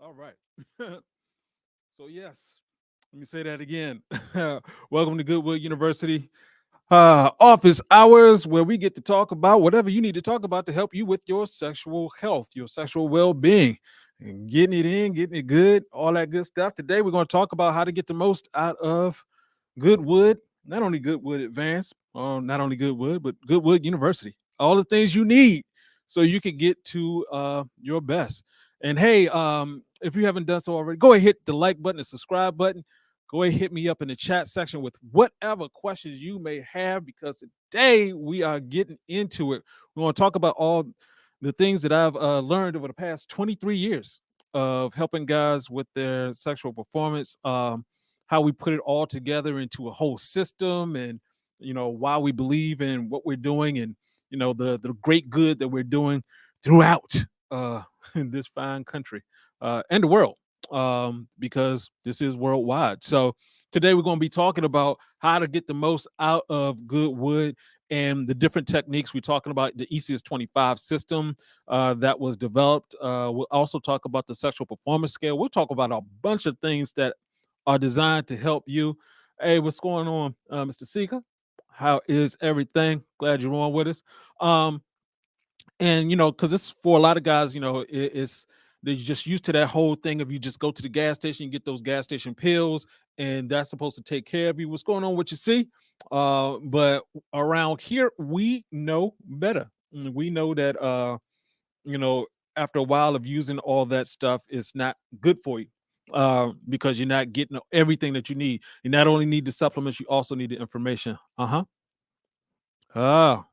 All right. So yes, let me say that again. Welcome to Goodwood University office hours, where we get to talk about whatever you need to talk about to help you with your sexual health, your sexual well-being, and getting it in, getting it good, all that good stuff. Today we're going to talk about how to get the most out of Goodwood, not only Goodwood Advanced, not only Goodwood, but Goodwood University. All the things you need so you can get to your best. And hey, if you haven't done so already, go ahead, hit the like button and subscribe button. Go ahead, hit me up in the chat section with whatever questions you may have, because today we are getting into it. We want to talk about all the things that I've learned over the past 23 years of helping guys with their sexual performance. How we put it all together into a whole system, and why we believe in what we're doing, and the great good that we're doing throughout in this fine country and the world, because this is worldwide. So today we're going to be talking about how to get the most out of Goodwood and the different techniques. We're talking about the ECS 25 system that was developed. We'll also talk about the sexual performance scale. We'll talk about a bunch of things that are designed to help you. Hey, what's going on, Mr. Seeker? How is everything? Glad you're on with us. Um, and because it's for a lot of guys, it's they're just used to that whole thing of you just go to the gas station, you get those gas station pills, and that's supposed to take care of you. What's going on with you? See, but around here we know better. We know that you know, after a while of using all that stuff, it's not good for you, because you're not getting everything that you need. You not only need the supplements, you also need the information. Uh-huh. Oh,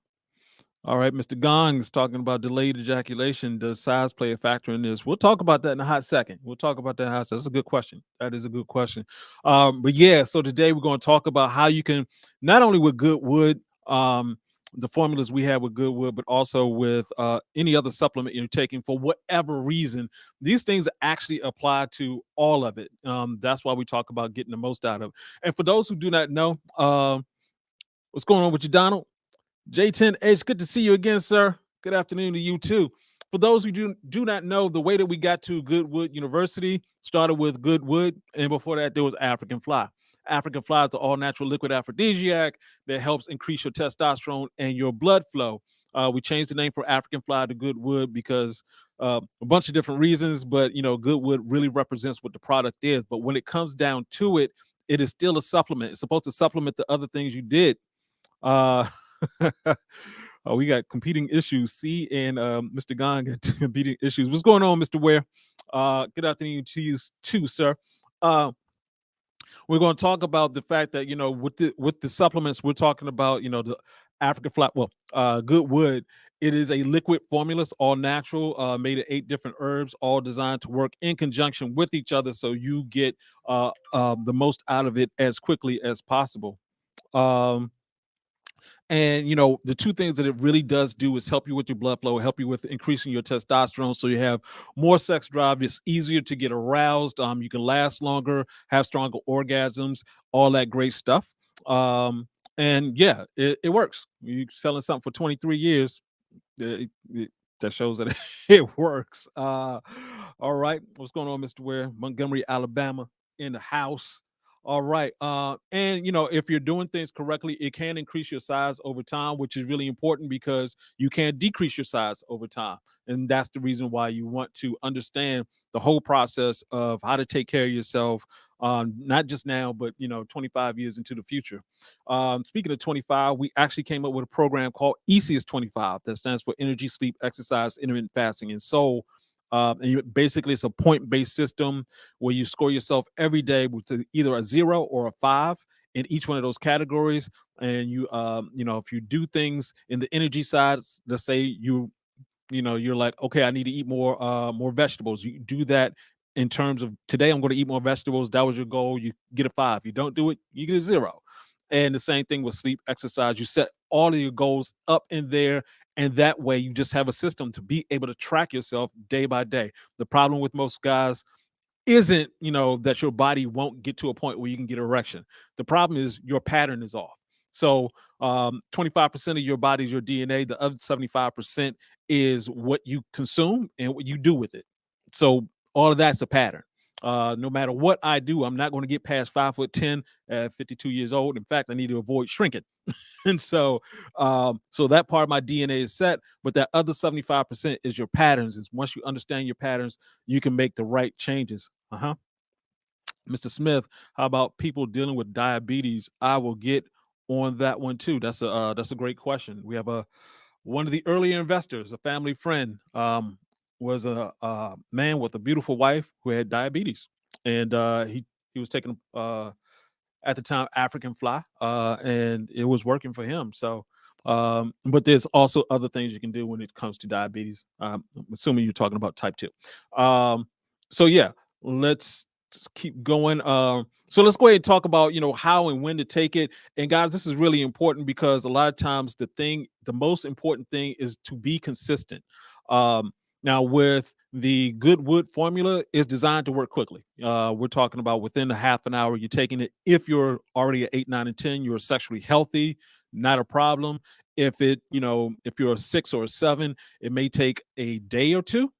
all right. Mr. Gong is talking about delayed ejaculation. Does size play a factor in this? We'll talk about that in a hot second. We'll talk about that in a hot second. That's a good question. That is a good question. But yeah, so today we're going to talk about how you can, not only with Goodwood, the formulas we have with Goodwood, but also with any other supplement you're taking for whatever reason. These things actually apply to all of it. That's why we talk about getting the most out of it. And for those who do not know, what's going on with you, Donald? J10H, good to see you again, sir. Good afternoon to you too. For those who do not know, the way that we got to Goodwood University started with Goodwood, and before that, there was African Fly. African Fly is the all natural liquid aphrodisiac that helps increase your testosterone and your blood flow. We changed the name for African Fly to Goodwood because a bunch of different reasons, but Goodwood really represents what the product is. But when it comes down to it, it is still a supplement. It's supposed to supplement the other things you did. Uh, oh, we got competing issues. C and Mr. Gong got competing issues. What's going on, Mr. Ware? Good afternoon to you too, sir. Uh, we're going to talk about the fact that with the supplements we're talking about, the African flat, well, Goodwood. It is a liquid formula, it's all natural, made of 8 different herbs, all designed to work in conjunction with each other, so you get the most out of it as quickly as possible. Um, and the two things that it really does do is help you with your blood flow, help you with increasing your testosterone, so you have more sex drive. It's easier to get aroused. You can last longer, have stronger orgasms, all that great stuff. And yeah, it works. You're selling something for 23 years. That shows that it works. All right, what's going on, Mr. Ware? Montgomery, Alabama, in the house. All right. And if you're doing things correctly, it can increase your size over time, which is really important because you can decrease your size over time. And that's the reason why you want to understand the whole process of how to take care of yourself, not just now, but 25 years into the future. Speaking of 25, we actually came up with a program called ECS 25 that stands for Energy, Sleep, Exercise, Intermittent Fasting, and Soul. Basically, it's a point-based system where you score yourself every day with either a 0 or a 5 in each one of those categories. And if you do things in the energy side, let's say you're like, okay, I need to eat more vegetables. You do that in terms of today, I'm going to eat more vegetables. That was your goal. You get a 5. You don't do it, you get a 0. And the same thing with sleep, exercise. You set all of your goals up in there, and that way you just have a system to be able to track yourself day by day. The problem with most guys isn't that your body won't get to a point where you can get erection. The problem is your pattern is off. So 25% of your body is your DNA. The other 75% is what you consume and what you do with it. So All of that's a pattern. No matter what I do, I'm not going to get past 5'10" at 52 years old. In fact, I need to avoid shrinking. And so, so that part of my DNA is set, but that other 75% is your patterns. Is once you understand your patterns, you can make the right changes. Mr. Smith, how about people dealing with diabetes? I will get on that one too. That's a great question. We have a one of the early investors, a family friend, was a man with a beautiful wife who had diabetes, and he was taking at the time African fly, and it was working for him. So, but there's also other things you can do when it comes to diabetes. I'm assuming you're talking about type 2. So yeah, let's just keep going. So let's go ahead and talk about how and when to take it. And guys, this is really important because a lot of times the most important thing is to be consistent. Now, with the GoodWood formula, is designed to work quickly. We're talking about within a half an hour, you're taking it. If you're already at 8, 9, and 10, you're sexually healthy, not a problem. If you're a 6 or a 7, it may take a day or two.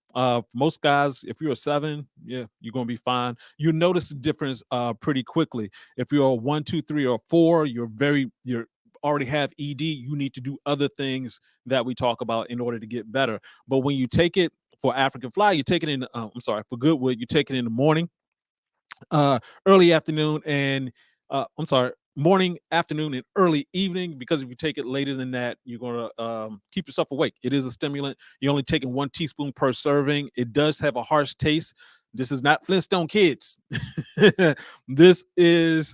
Most guys, if you're a 7, yeah, you're gonna be fine. You notice the difference pretty quickly. If you're a 1, 2, 3, or 4, you're already have ED. You need to do other things that we talk about in order to get better. But when you take it for African fly, you take it in. I'm sorry, for GoodWood, you take it in the morning, early afternoon, and I'm sorry, morning, afternoon, and early evening. Because if you take it later than that, you're gonna keep yourself awake. It is a stimulant. You're only taking 1 teaspoon per serving. It does have a harsh taste. This is not Flintstone kids. This is,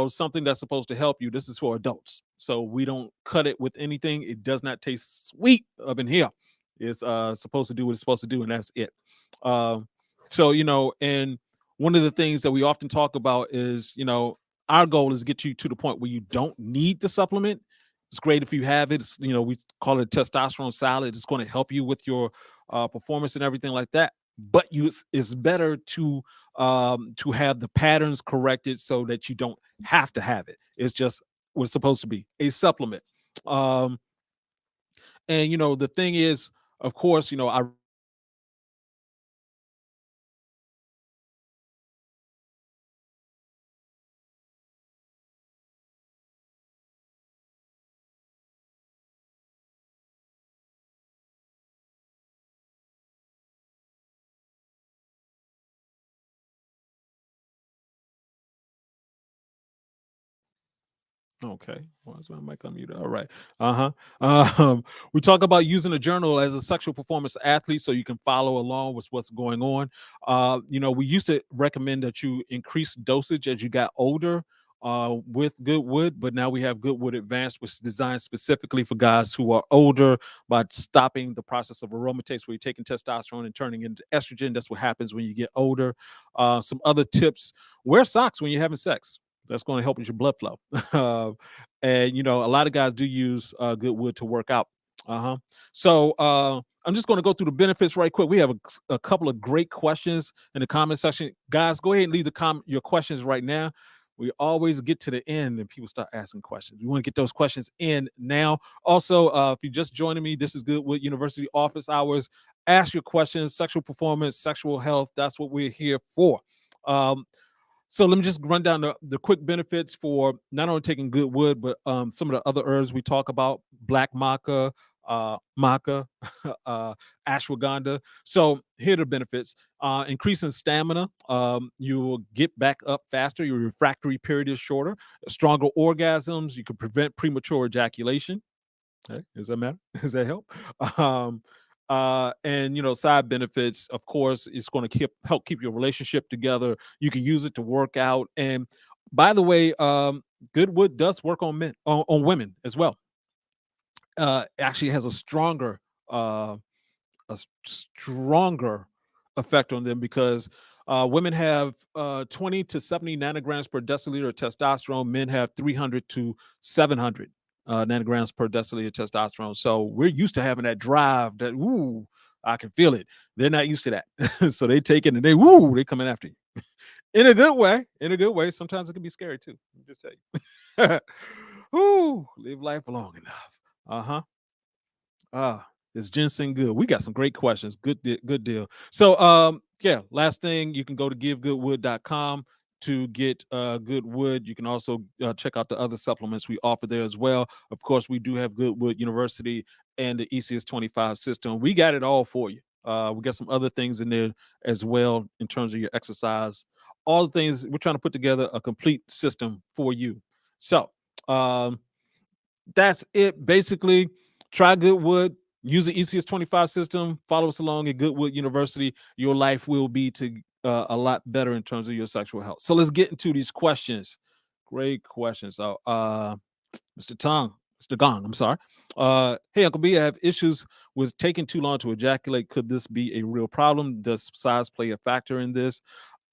something that's supposed to help you. This is for adults. So we don't cut it with anything. It does not taste sweet up in here. It's supposed to do what it's supposed to do, and that's it. Um, so, and one of the things that we often talk about is, our goal is to get you to the point where you don't need the supplement. It's great if you have it. We call it testosterone salad. It's going to help you with your performance and everything like that. But it's better to have the patterns corrected so that you don't have to have it. It's just what's supposed to be a supplement. Um, and the thing is, of course, I Okay. Why is my mic unmuted? All right. Uh-huh. We talk about using a journal as a sexual performance athlete so you can follow along with what's going on. We used to recommend that you increase dosage as you got older with GoodWood, but now we have GoodWood Advanced, which is designed specifically for guys who are older by stopping the process of aromatase, where you're taking testosterone and turning into estrogen. That's what happens when you get older. Some other tips: wear socks when you're having sex. That's going to help with your blood flow. And a lot of guys do use GoodWood to work out. Uh-huh. So I'm just going to go through the benefits right quick. We have a couple of great questions in the comment section. Guys, go ahead and leave your questions right now. We always get to the end and people start asking questions. We want to get those questions in now. Also, if you're just joining me, this is GoodWood University office hours. Ask your questions, sexual performance, sexual health. That's what we're here for. So let me just run down the quick benefits for not only taking GoodWood, but some of the other herbs we talk about: black maca, ashwagandha. So here are the benefits: increasing stamina. You will get back up faster. Your refractory period is shorter. Stronger orgasms. You can prevent premature ejaculation. Hey, does that matter? Does that help? Um, and side benefits, of course, it's going to help keep your relationship together. You can use it to work out. And by the way, GoodWood does work on men, on women as well. Actually has uh, a stronger effect on them because women have 20 to 70 nanograms per deciliter of testosterone. Men have 300 to 700 nanograms per deciliter of testosterone. So we're used to having that drive that, ooh, I can feel it. They're not used to that. So they take it and they coming after you in a good way. In a good way. Sometimes it can be scary too. Let me just tell you. Ooh, live life long enough. Uh huh. Is ginseng good? We got some great questions. Good deal. So, Yeah, last thing, you can go to givegoodwood.com to get good wood. You can also check out the other supplements we offer there as well. Of course, we do have Goodwood University and the ECS 25 system. We got it all for you. We got some other things in there as well in terms of your exercise. All the things we're trying to put together a complete system for you. So, um, that's it. Basically, try Goodwood, use the ECS 25 system, follow us along at Goodwood University. Your life will be to a lot better in terms of your sexual health. So let's get into these questions. Great questions. So, Mr. Tong, Mr. Gong, I'm sorry. Hey, Uncle B, I have issues with taking too long to ejaculate. Could this be a real problem? Does size play a factor in this?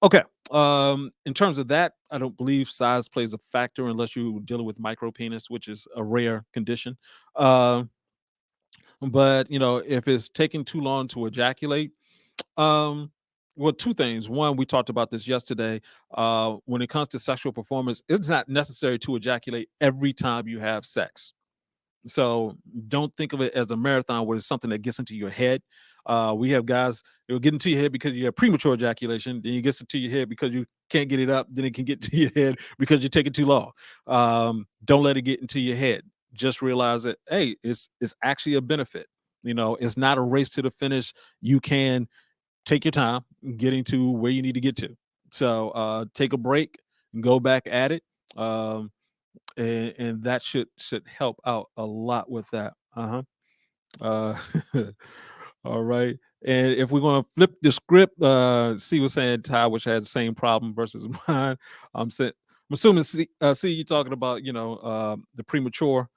Okay. In terms of that, I don't believe size plays a factor unless you're dealing with micro penis, which is a rare condition. Uh, but if it's taking too long to ejaculate, um, well, two things. One, we talked about this yesterday. When it comes to sexual performance, it's not necessary to ejaculate every time you have sex. So don't think of it as a marathon where it's something that gets into your head. We have guys, it'll get into your head because you have premature ejaculation, then it gets into your head because you can't get it up, then it can get to your head because you're taking too long. Don't let it get into your head. Just realize that, hey, it's actually a benefit. It's not a race to the finish. You can take your time getting to where you need to get to. So take a break and go back at it. Um, and that should help out a lot with that. Uh, all right. And if we're going to flip the script, C was saying Ty, which had the same problem versus mine. I'm assuming C you talking about the premature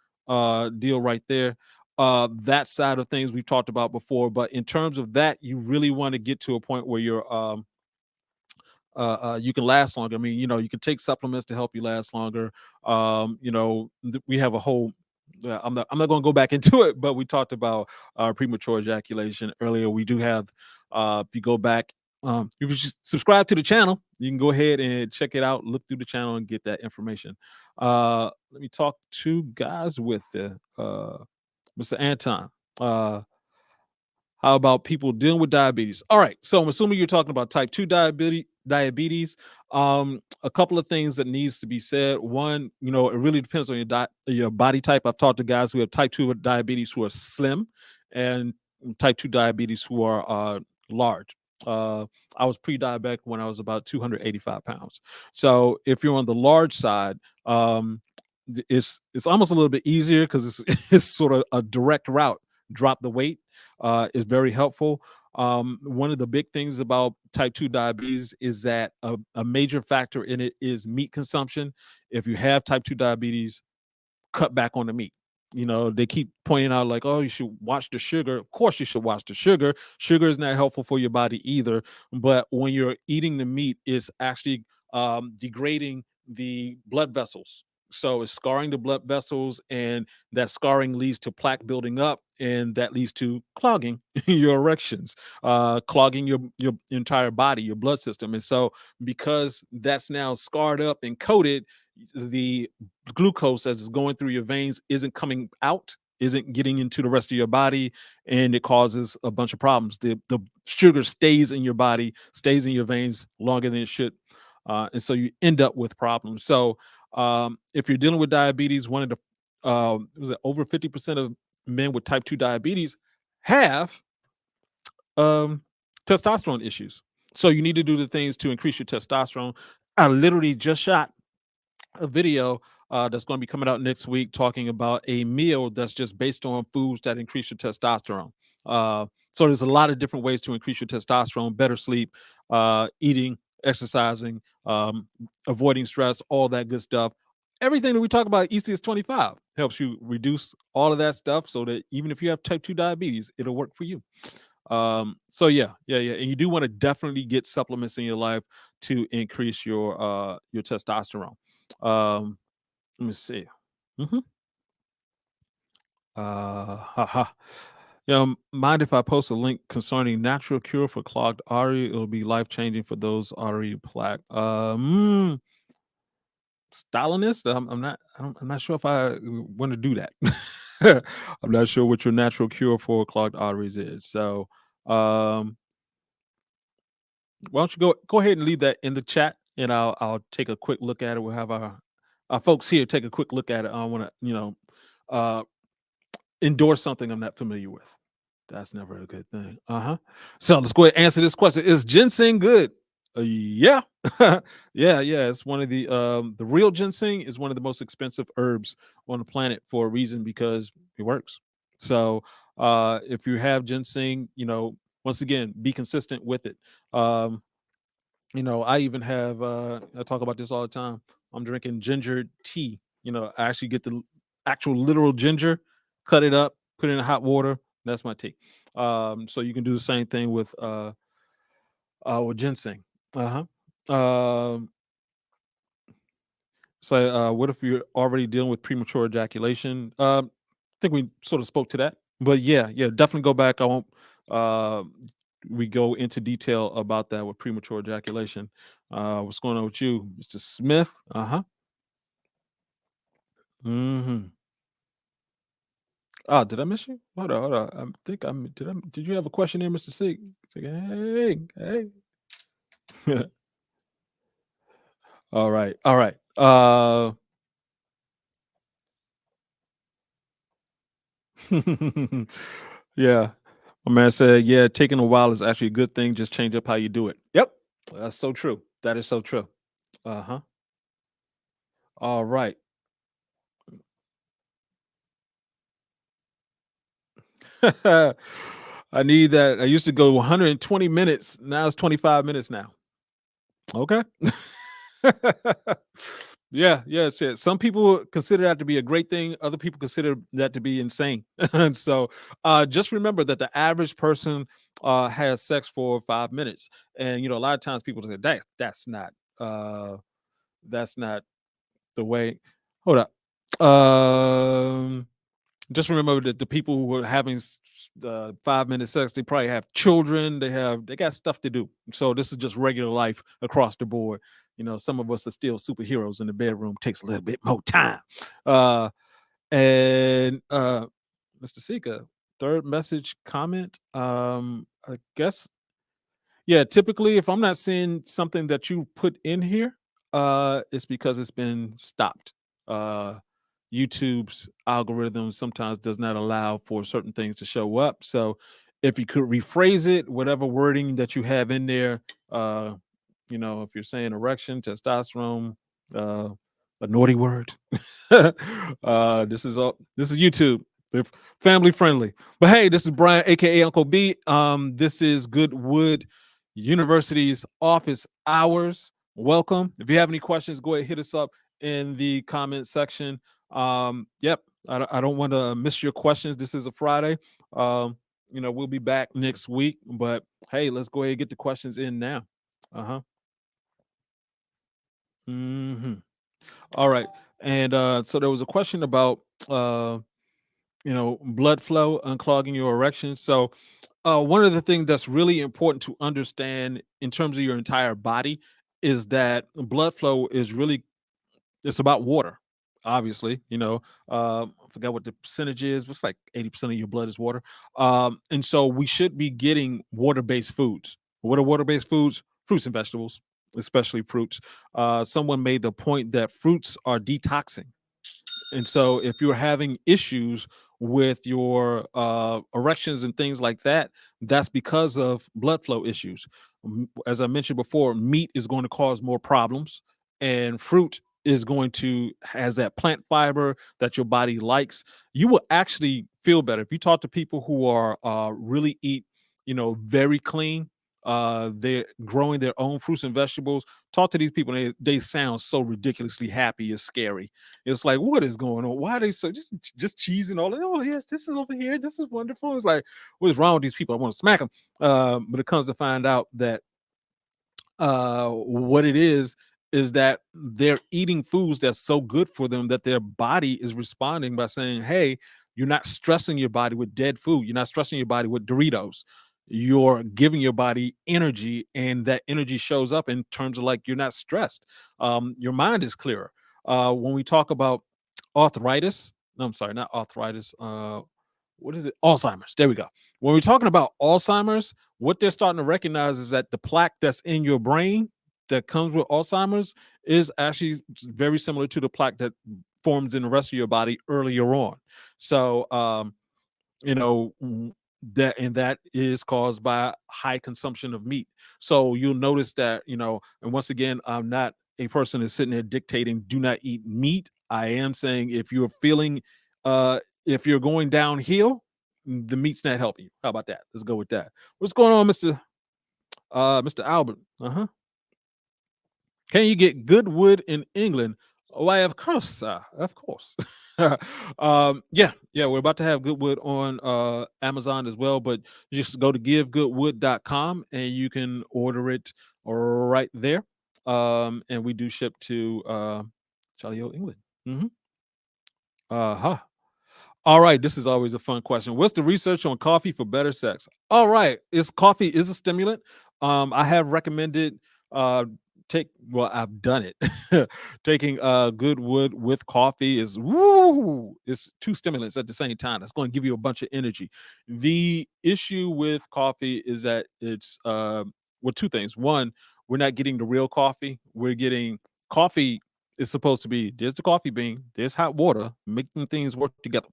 deal right there. That side of things we've talked about before, but in terms of that, you really want to get to a point where you can last longer. I mean, you can take supplements to help you last longer. We have a whole. I'm not going to go back into it, but we talked about premature ejaculation earlier. We do have. If you go back, you can just subscribe to the channel. You can go ahead and check it out. Look through the channel and get that information. Let me talk to guys with Mr. Anton. How about people dealing with diabetes? All right. So I'm assuming you're talking about type 2 diabetes. A couple of things that needs to be said. One, it really depends on your body type. I've talked to guys who have type 2 diabetes who are slim and type 2 diabetes who are large. I was pre-diabetic when I was about 285 pounds. So if you're on the large side, it's almost a little bit easier because it's sort of a direct route. Drop the weight is very helpful. One of the big things about type 2 diabetes is that a major factor in it is meat consumption. If you have type 2 diabetes, cut back on the meat. They keep pointing out like, oh, you should watch the sugar. Of course, you should watch the sugar. Sugar is not helpful for your body either. But when you're eating the meat, it's actually degrading the blood vessels. So it's scarring the blood vessels, and that scarring leads to plaque building up, and that leads to clogging your erections, clogging your entire body, your blood system. And so, because that's now scarred up and coated, the glucose as it's going through your veins isn't coming out, isn't getting into the rest of your body, and it causes a bunch of problems. The sugar stays in your body, stays in your veins longer than it should, and so you end up with problems. So if you're dealing with diabetes, one of the was it over 50% of men with type 2 diabetes have um, testosterone issues. So you need to do the things to increase your testosterone. I literally just shot a video that's going to be coming out next week talking about a meal that's just based on foods that increase your testosterone. So there's a lot of different ways to increase your testosterone: better sleep, eating, exercising, avoiding stress, all that good stuff. Everything that we talk about ECS 25 helps you reduce all of that stuff so that even if you have type 2 diabetes, it'll work for you. So yeah, and you do want to definitely get supplements in your life to increase your testosterone. um Let me see. hmm Haha. Mind if I post a link concerning natural cure for clogged artery? It'll be life changing for those artery plaque. Stalinist. I'm not sure if I want to do that. I'm not sure what your natural cure for clogged arteries is. So, um, Why don't you go ahead and leave that in the chat, and I'll take a quick look at it. We'll have our folks here take a quick look at it. I want to uh, endorse something I'm not familiar with. That's never a good thing. So let's go ahead and answer this question. Is ginseng good? Yeah. Yeah. It's one of the real ginseng is one of the most expensive herbs on the planet for a reason because it works. So if you have ginseng, once again, be consistent with it. Um, I even have I talk about this all the time. I'm drinking ginger tea. I actually get the actual literal ginger, cut it up, put it in hot water. That's my tea. So you can do the same thing with ginseng. Uh-huh. So what if you're already dealing with premature ejaculation? I think we sort of spoke to that. But yeah, definitely go back. I won't uh we go into detail about that with premature ejaculation. What's going on with you, Mr. Smith? Hmm. Oh, did I miss you? Hold on. I think I'm. Did you have a question there, Mr. Sig? Hey. All right. Yeah. My man said, yeah, taking a while is actually a good thing. Just change up how you do it. Yep. That's so true. That is so true. Uh-huh. All right. I need that. I used to go 120 minutes. Now it's 25 minutes now. Okay. Yeah, yes. Some people consider that to be a great thing. Other people consider that to be insane. And so just remember that the average person has sex for 5 minutes. And a lot of times people say uh that's not the way. Hold up. Just remember that the people who are having 5 minute sex, they probably have children. They got stuff to do. So this is just regular life across the board. Some of us are still superheroes in the bedroom. Takes a little bit more time. Uh, and Mr. Sika, third message comment. I guess yeah. Typically, if I'm not seeing something that you put in here, it's because it's been stopped. Uh, YouTube's algorithm sometimes does not allow for certain things to show up. So if you could rephrase it, whatever wording that you have in there, uh, if you're saying erection, testosterone, uh, a naughty word, this is YouTube. They're family friendly. But hey, this is Brian, aka Uncle B. This is Goodwood University's office hours. Welcome. If you have any questions, go ahead hit us up in the comment section. Yep, I don't want to miss your questions. This is a Friday. We'll be back next week, but hey, let's go ahead and get the questions in now. Uh-huh. Hmm. All right. And so there was a question about blood flow unclogging your erection. So one of the things that's really important to understand in terms of your entire body is that blood flow is really it's about water, obviously. I forgot what the percentage is, but it's like 80% of your blood is water. And so we should be getting water-based foods. What are water-based foods? Fruits and vegetables, especially fruits. Someone made the point that fruits are detoxing, and so if you're having issues with your erections and things like that, that's because of blood flow issues. As I mentioned before, meat is going to cause more problems, and fruit is going to has that plant fiber that your body likes. You will actually feel better if you talk to people who are really eat, very clean. They're growing their own fruits and vegetables. Talk to these people, and they sound so ridiculously happy. It's scary. It's like, what is going on? Why are they so just cheesing all? Oh yes, this is over here. This is wonderful. It's like, what is wrong with these people? I want to smack them. But it comes to find out that what it is that they're eating foods that's so good for them that their body is responding by saying, hey, you're not stressing your body with dead food, you're not stressing your body with Doritos, you're giving your body energy, and that energy shows up in terms of like you're not stressed. Your mind is clearer. When we talk about arthritis, no, I'm sorry, not arthritis. what is it? Alzheimer's. There we go. When we're talking about Alzheimer's, what they're starting to recognize is that the plaque that's in your brain that comes with Alzheimer's is actually very similar to the plaque that forms in the rest of your body earlier on. So, you know that, and that is caused by high consumption of meat. So you'll notice that, and once again, I'm not a person that's sitting there dictating do not eat meat. I am saying if you're feeling if you're going downhill, the meat's not helping you. How about that? Let's go with that. What's going on, Mr. Albert? Can you get good wood in England? Why, of course, sir. Of course. Yeah, we're about to have Goodwood on Amazon as well, but just go to givegoodwood.com and you can order it right there. And we do ship to Charlie O, England. Hmm. Uh-huh. All right, this is always a fun question. What's the research on coffee for better sex? All right, is coffee is a stimulant. I have recommended uh I've done it. Taking good wood with coffee is woo, it's two stimulants at the same time. That's going to give you a bunch of energy. The issue with coffee is that it's well, two things. One, we're not getting the real coffee. We're getting coffee is supposed to be there's the coffee bean, there's hot water, making things work together.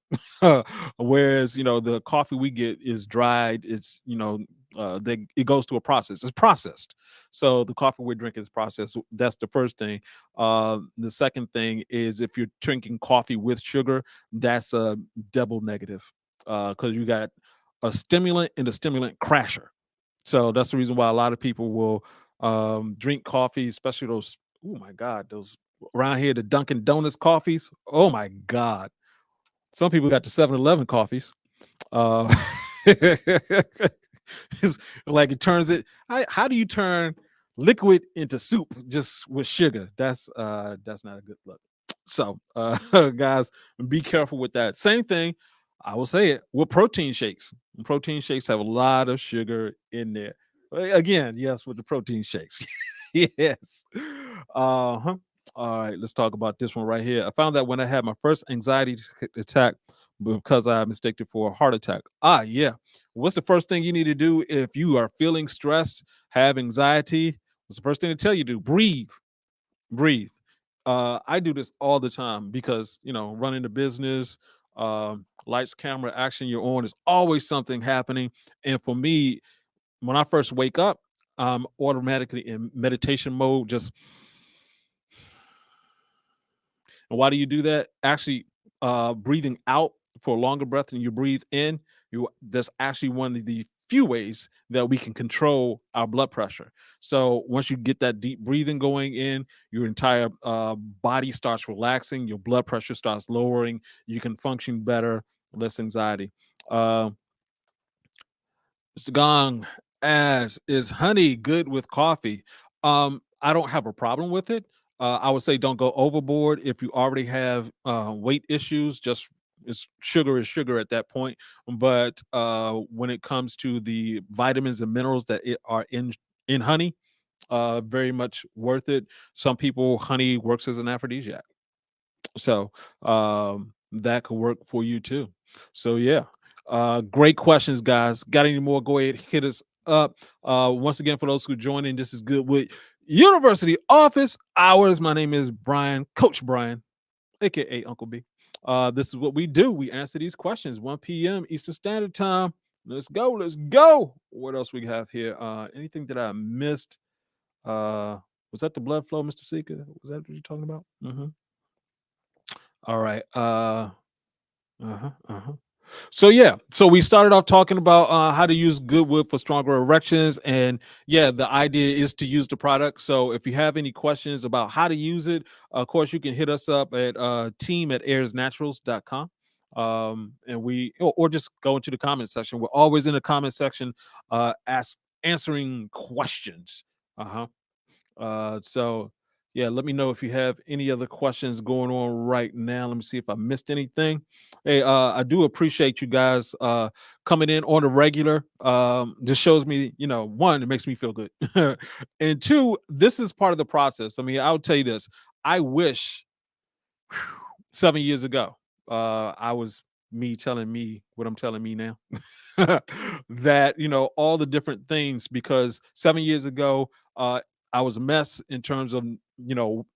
Whereas, the coffee we get is dried, it's, it goes through a process, it's processed. So the coffee we're drinking is processed. That's the first thing. The second thing is if you're drinking coffee with sugar, that's a double negative because you got a stimulant and a stimulant crasher. So that's the reason why a lot of people will drink coffee, especially those. Oh my God, those around here, the Dunkin' Donuts coffees. Oh my God, some people got the 7-Eleven coffees. Uh, it's like it turns it. How do you turn liquid into soup just with sugar? That's not a good look. So, guys, be careful with that. Same thing. I will say it with protein shakes. Protein shakes have a lot of sugar in there. Again, yes, with the protein shakes. Yes. Uh-huh. All right, let's talk about this one right here. I found that when I had my first anxiety attack because I mistook it for a heart attack. Yeah. What's the first thing you need to do if you are feeling stress, have anxiety? What's the first thing to tell you to do? Breathe. Breathe. I do this all the time because, running the business, lights, camera, action, you're on, is always something happening. And for me, when I first wake up, I'm automatically in meditation mode. And why do you do that? Actually, breathing out for a longer breath than you breathe in, that's actually one of the few ways that we can control our blood pressure. So once you get that deep breathing going in, your entire body starts relaxing, your blood pressure starts lowering, you can function better, less anxiety. Uh, Mr. Gong asks, is honey good with coffee? I don't have a problem with it. I would say don't go overboard if you already have weight issues. Just is sugar at that point. But when it comes to the vitamins and minerals that are in honey, very much worth it. Some people, honey works as an aphrodisiac. So that could work for you too. So yeah, great questions, guys. Got any more? Go ahead, hit us up. Once again, for those who join in, this is Goodwood University Office Hours. My name is Brian, Coach Brian, aka Uncle B. This is what we do. We answer these questions 1 p.m. Eastern Standard Time. Let's go. Let's go. What else we have here? Anything that I missed? Was that the blood flow, Mr. Seeker? Was that what you're talking about? All right. Uh-huh, uh-huh. So yeah, so we started off talking about how to use Goodwood for stronger erections, and yeah, the idea is to use the product. So if you have any questions about how to use it, of course you can hit us up at team@airsnaturals.com. And or just go into the comment section. We're always in the comment section answering questions. Uh-huh. So yeah, let me know if you have any other questions going on right now. Let me see if I missed anything. Hey, I do appreciate you guys coming in on a regular. This shows me, one, it makes me feel good. And two, this is part of the process. I mean, I'll tell you this. I wish 7 years ago, I was me telling me what I'm telling me now. That, all the different things, because 7 years ago, I was a mess in terms of,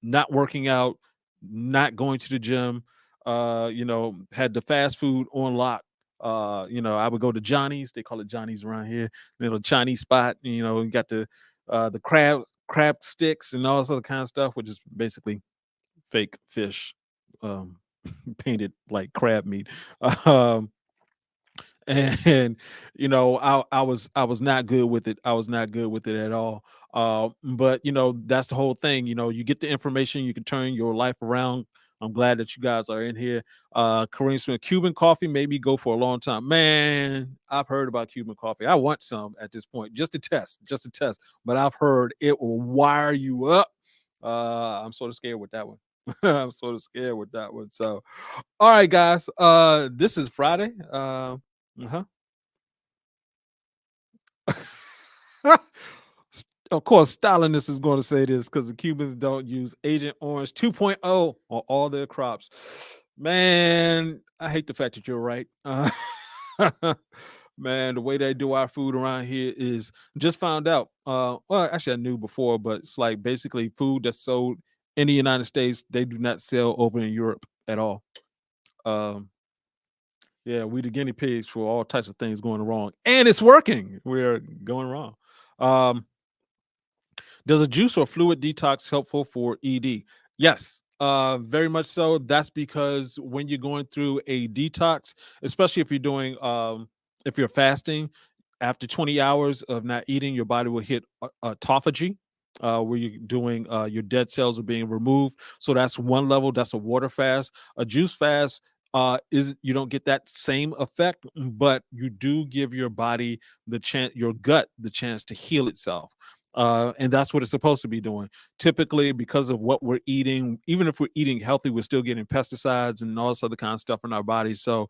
not working out, not going to the gym, had the fast food on lock. I would go to Johnny's, they call it Johnny's around here, Chinese spot, you got the crab sticks and all this other kind of stuff, which is basically fake fish, um, painted like crab meat. Um, and I was not good with it. I was not good with it at all. But that's the whole thing. You get the information, you can turn your life around. I'm glad that you guys are in here. Kareem Smith, Cuban coffee made me go for a long time. Man, I've heard about Cuban coffee. I want some at this point, just to test. But I've heard it will wire you up. I'm sort of scared with that one. I'm sort of scared with that one. So, all right, guys. This is Friday. Uh-huh. Of course, Stalinist is going to say this because the Cubans don't use Agent Orange 2.0 on all their crops. Man, I hate the fact that you're right. Man, the way they do our food around here is just found out. Well, actually, I knew before, but it's like basically food that's sold in the United States, they do not sell over in Europe at all. Um, yeah, we the guinea pigs for all types of things going wrong, and it's working. We're going wrong. Um, does a juice or fluid detox helpful for ED? Yes, very much so. That's because when you're going through a detox, especially if you're doing, if you're fasting, after 20 hours of not eating, your body will hit autophagy, where you're doing, your dead cells are being removed. So that's one level. That's a water fast. A juice fast is you don't get that same effect, but you do give your body the chance, your gut the chance to heal itself. And that's what it's supposed to be doing. Typically, because of what we're eating, even if we're eating healthy, we're still getting pesticides and all this other kind of stuff in our bodies. So,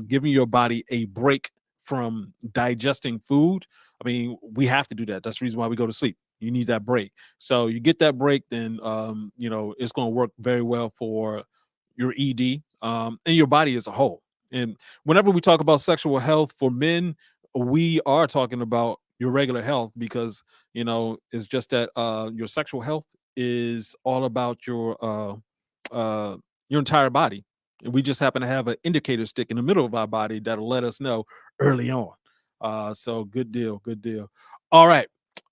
giving your body a break from digesting food, I mean, we have to do that. That's the reason why we go to sleep. You need that break. So you get that break, then it's going to work very well for your ED, and your body as a whole. And whenever we talk about sexual health for men, we are talking about your regular health, because it's just that your sexual health is all about your entire body. And we just happen to have an indicator stick in the middle of our body that'll let us know early on. So good deal, good deal. All right.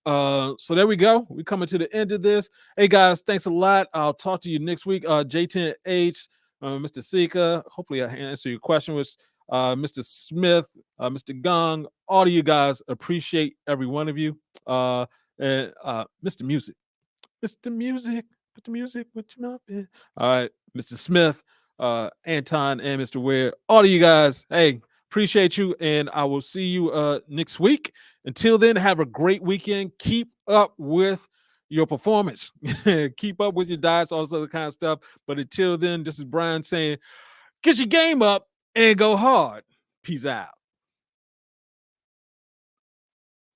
So there we go. We're coming to the end of this. Hey guys, thanks a lot. I'll talk to you next week. J10H, Mr. Sika. Hopefully I answer your question, which Mr. Smith, Mr. Gong, all of you guys, appreciate every one of you. And Mr. Music, Mr. Music, put the music with your mouth in. All right, Mr. Smith, Anton, and Mr. Ware, all of you guys, hey, appreciate you, and I will see you next week. Until then, have a great weekend. Keep up with your performance. Keep up with your diets, all this other kind of stuff. But until then, this is Brian saying, get your game up and go hard. Peace out.